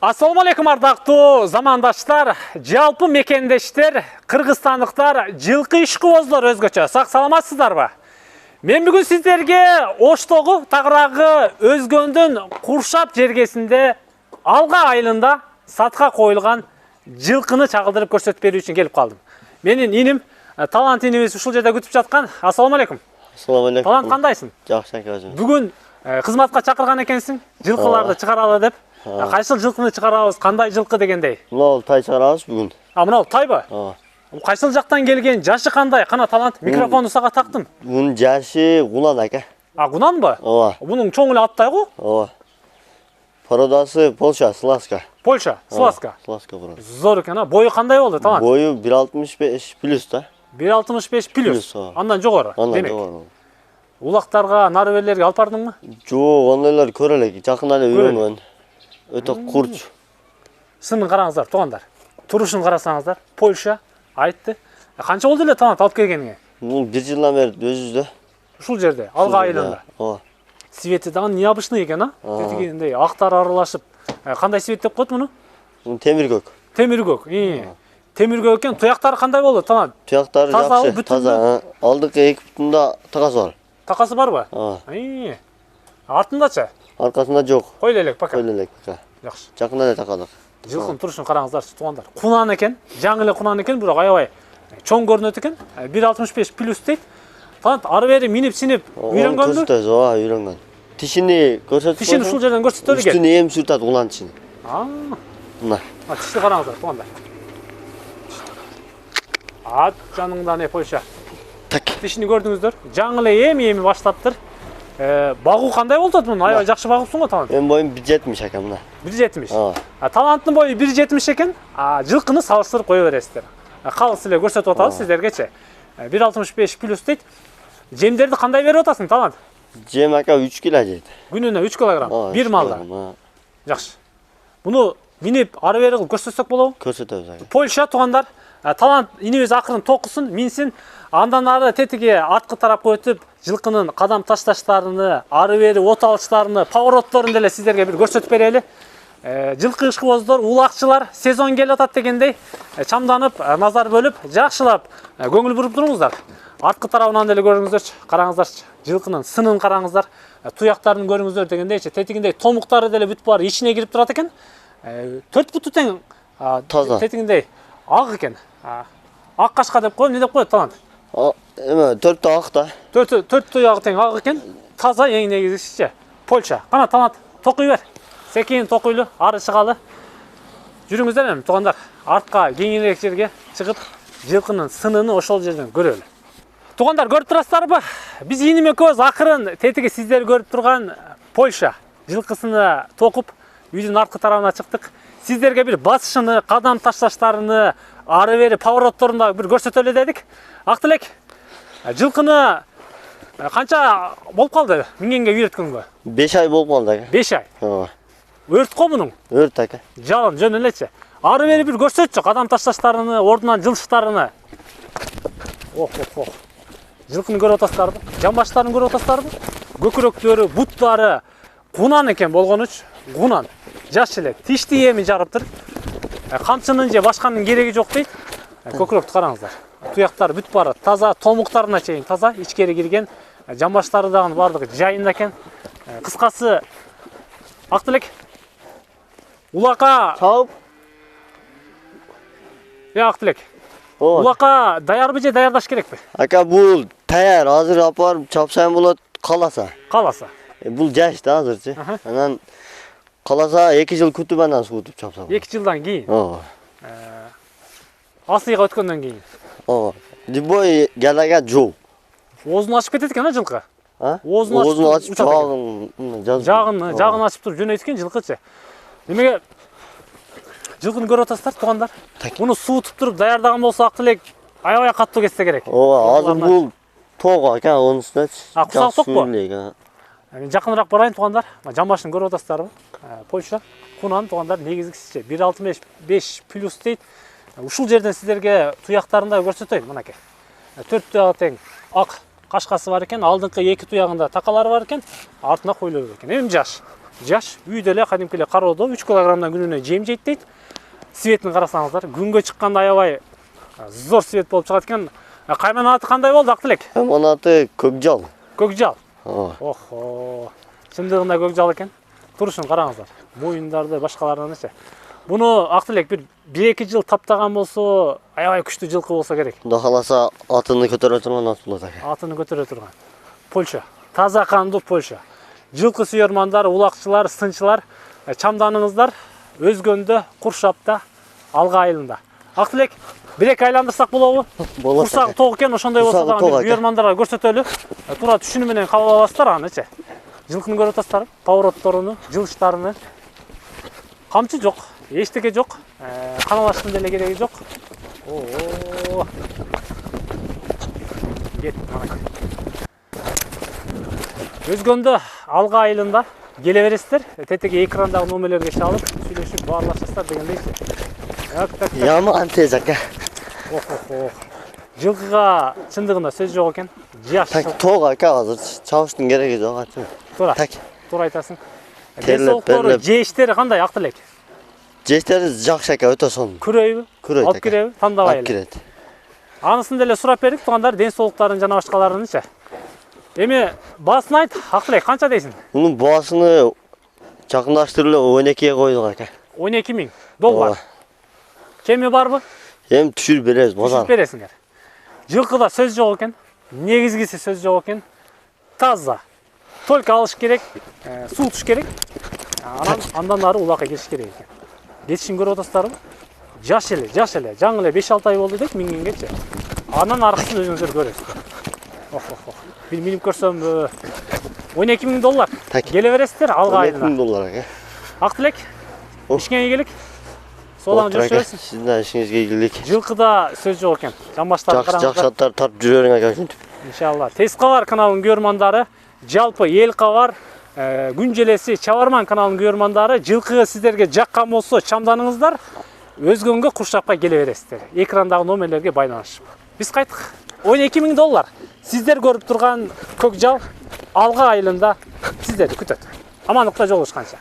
Assalamu алейкум ардактуу замандаштар, жалпы мекендештер, кыргызстандыктар, жылкы ишкыбозлор өзгөчө. Сак саламатсыздарбы? Мен бүгүн сиздерге Оштогу тагыраагы Өзгөндүн Куршап жергесинде Алга айылында сатка коюлган жылкыны чагылдырып көрсөтүп берүү үчүн келип калдым. Менин иним Талант инибиз ушул жерде күтүп жаткан. Ассаламу алейкум. Assalamu alaikum. Талант кандайсың? Жакшы экен өзүң. Бүгүн кызматка чакырган экенсиң, жылкыларды чыгаралы деп. Кайсыл жылкыны чыгарабыз, кандай жылкы дегендей? Мына тай чыгарабыз бүгүн. Мынау тайбы? Кайсыл жактан келген, жашы кандай? Кана Талант, микрофонду сага тактым. Бунун жашы Гунан ака. Гунанбы? Ооба. Бунун чоң эле аттай го? Ооба. Породасы Польша, Сласка. Польша, Сласка. Сласка порода. Зор экен, бою кандай болду, Талант? Бою 1.65 плюс да. 1.65 плюс. Андан жогору. Андан жогору. Улактарга, нарыберлерге алып бардыңбы? Жок, ондойлор көрө элек. Жакында эле үйрөнгөн. Өтө курч. Сынын караңыздар, туугандар. Турушун карасаңыздар, Польша айтты. Канча болду эле Талант алып келгениңе? Бул 1 жылдан бери өзүбүздө. Ушул жерде, Алга айылында. Ооба. Свети дагы необычный экен, а? Тетигиндей актар аралашып. Кандай свет деп коет муну? Бул темиркөк. Темиркөк. Темиркөк экен. Туяктары кандай болду, Талант? Туяктары жакшы, таза. Алдыңкы 2 бутунда такасы бар. Такасы барбы? Артындачы? Аркасында жок. Койло элек пока. Койло элек пока. Жакшы. Жакында эле такадык. Жылкынын турушун караңыздарчы, туугандар. Кунан экен, жаңы эле кунан экен, бирок аябай чоң көрүнөт экен. 1.65 плюс дейт. Талант ары бери минип синип үйрөнгөнбү? Көрсөтөбүз, ооба, үйрөнгөн. Тишини көрсөтүп. Тишини ушул жерден көрсөтөлү экен. Үстүнө эм сүртат улан тишини. Мына. Тишти караңыздар, туугандар. Жаныңда не Польша. Так. Тишини көрдүңүздөр. Жаңы эле эми баштаптыр. Багуу кандай болду муну? Аябай жакшы багупсуң го, Талант. Мен боюм 1.70 экен мына. 1.70. Таланттын бою 1.70 экен. Жылкыны салыштырып кое бересиздер. Калыс эле көрсөтүп атабыз сиздергечи. 1.65 плюс дейт. Жемдерди кандай берип атасың, Талант? Жем ака 3 кг жейт. Күнүнө 3 кг. Бир малда. Жакшы. Буну минип ары бери кылып көрсөтсөк болобу? Көрсөтөбүз ака. Польша туугандар. Талант инибиз акырын токусун, минсин. Андан ары тетиги арткы тарапка өтүп, жылкынын кадам ташташтарыны, ары бери от алыштарыны, поворотторун деле сиздерге бир көрсөтүп берели. Жылкы ышкыбоздор, улакчылар сезон келип атат дегендей, чамданып, назар бөлүп, жакшылап көңүл буруп туруңуздар. Арткы тарабынан деле көрүңүздөрчү, караңыздарчы. Жылкынын сынын караңыздар, туяктарын көрүңүздөр дегендейчи. Тетигиндей томуктары деле бүт баары ичине кирип турат экен. 4 буту тең таза. Тетигиндей ак экен. Ак кашка деп коет, эмне деп коет, Талант? Эме 4 ак да. 4 туягы тең ак экен. Таза эң негизгisi. Польша. Кана Талант, токуй бер. Секин токуйлу, ары чыгалы. Жүрүңүздөр эми туугандар. Артка кеңирээк жерге чыгып, жылкынын сынын ошол жерден көрөлү. Туугандар, көрүп турасыздарбы? Биз иним экөөбүз акырын тетиги сиздер көрүп турган Польша жылкысыны токуп, үйдүн арткы тарабына чыктык. Сиздерге бир басышыны, кадам ташташтарыны, ары бери поворотторунда бир көрсөтөлү дедик. Актылек, жылкыны канча болуп калды миңгенге үйрөткөнгө? 5 ай болуп калды ака. 5 ай. Ооба. Өрт го мунун? Өрт ака. Жалын жөн элечи. Ары бери бир көрсөтчү кадам ташташтарыны, ордунан жылыштарыны. Жылкыны көрүп атасыздарбы? Жамбаштарын көрүп атасыздарбы? Көкүрөктөрү, буттары Гунан экен болгонуч. Гунан. Жаш эле, тишти эми жарыптыр. Камчынын же башканын кереги жок дейт. Көкүрөктү караңыздар. Туяктары бүт баары таза, томуктарына чейин таза, ичкери кирген. Жамбаштары дагы бардыгы жайында экен. Кыскасы Актылек. Улака чалып. Актылек. Улака даярбы же даярдаш керекпи? Ака бул таяр, азыр алып барып чапсам болот, каласа. Каласа. Бул жаш да азырчы. Анан каласа 2 жыл күтүп анан суутуп чапсам. 2 жылдан кийин. Ооба. Асыйга өткөндөн кийин. Ооба. Дибой галага жол. Оозун ачып кетет экен, жылкы. Оозун ачып жагын ачып туруп жөнөйт экен жылкычы. Демеге жылкыны көрүп атасыздар, туугандар. Муну суутуп туруп даярдаган болсо Актылек аябай каттуу кетсе керек. Ооба, азыр бул тоо экен, онун үстүнө. Кусак токпу? Жакыныраак барайын туугандар. Жамбашын көрүп атасыздарбы? Польша, Кунан туугандар негизгisi 1.65 плюс дейт. Ушул жерден сиздерге туяктарында көрсөтөйүн, мынакей. 4 туягы тең ак кашкасы бар экен, алдыңкы 2 туягында такалары бар экен, артына койлор бар экен. Эми жаш. жаш, үйдө эле кадимки эле кароодо 3 килограммдан күнүнө жем жейт дейт. Светин карасаңыздар, күнгө чыкканда аябай зор свет болуп чыгат экен. Кайманын аты кандай болду, Актилек? Анын аты Көкжал. Көкжал. Ооба. Охо. Чындыгында көкжал экен. Турушун караңыздар. Моюндарды башкаларынан эче. Буну Актилек бир 1-2 жыл таптаган болсо, аябай күчтүү жылкы болсо керек. Кудай кааласа атыны көтөрө турган ат болот экен. Атыны көтөрө турган. Польша. Таза кандуу Польша. Жылкы сүйөрмандар, улакчылар, сынчылар, чамданыңыздар өзгөндө, Куршапта, Алга айылында. Актилек, 1-2 айландырсак болобу? Болот. Курсагы ток экен, ошондой болсо Курсагы дагы ток экен. сүйөрмандарга көрсөтөлү. Туура түшүнүү менен кабыл аласыздар анычы. Жылкыны көрүп атасыздар, поворотторуну, жылыштарыны. Камчы жок, эчтеке жок, каналаштын деле кереги жок. Оо. Кет, мана. Өзгөндө Алга айылында келе бересиздер. Тетеге экрандагы номерлерге чалып, сүйлөшүп баарлашасыздар дегендейчи. Так. Яман тез ака. Ох. Жылкыга чындыгында сөз жок экен. Жаш. Так ток ака азыр чабыштын кереги жок ачы. Туура. Так. Туура айтасың. Терлеп, Денсаулыктары, терлеп. жештери кандай, Актилек? Жештери жакшы ака, өтө сонун. Күрөйбү? Күрөйт Алып ака. киреби? Тандабай Алып эле. кирет. Анысын деле сурап бердик, туугандар, денсаулыктарын жана башкаларынычы. Эми баасын айт, Актилек, канча дейсиң? Мунун баасыны жакындаштырып эле 12 койдук ака. 12 000 доллар. Ооба. Кеми барбы? Эми түшүрүп беребиз, Түшүп базар. бересиңер. Жылкыда сөз жок экен, негизгиси сөз жок экен. Таза. Только алыш керек, суу туш керек. Андан ары улакка келиш керек экен. Кетишин көрүп атасыздарбы? Жаш эле. Жаңы эле 5-6 ай болду дейт, мингенгечи. Анан аркысын өзүңүздөр көрөсүздөр. Ох. Бир минип көрсөм 12 000 доллар. Так. Келе бересиздер Алга 12 айылына. 000 доллар ака. Актилек, ишиңе ийгилик. Содан Отур ака, жүрүшөбүз. сиздин ишиңизге ийгилик. Жылкыда сөз жок экен. Жамбаштарды Жакшы караңыздар. аттар тартып жүрө бериң ака ушинтип. Иншалла. Тез кабар каналынын көрөрмандары, жалпы эл кабар, күн желеси Чабарман каналынын көрөрмандары, жылкы сиздерге жаккан болсо чамданыңыздар, өзгөнгө Куршапка келе бересиздер. Экрандагы номерлерге байланышып. Биз кайттык. 12 000 доллар. Сиздер көрүп турган Көкжал Алга айылында сиздерди күтөт. Амандыкта жолугушканча.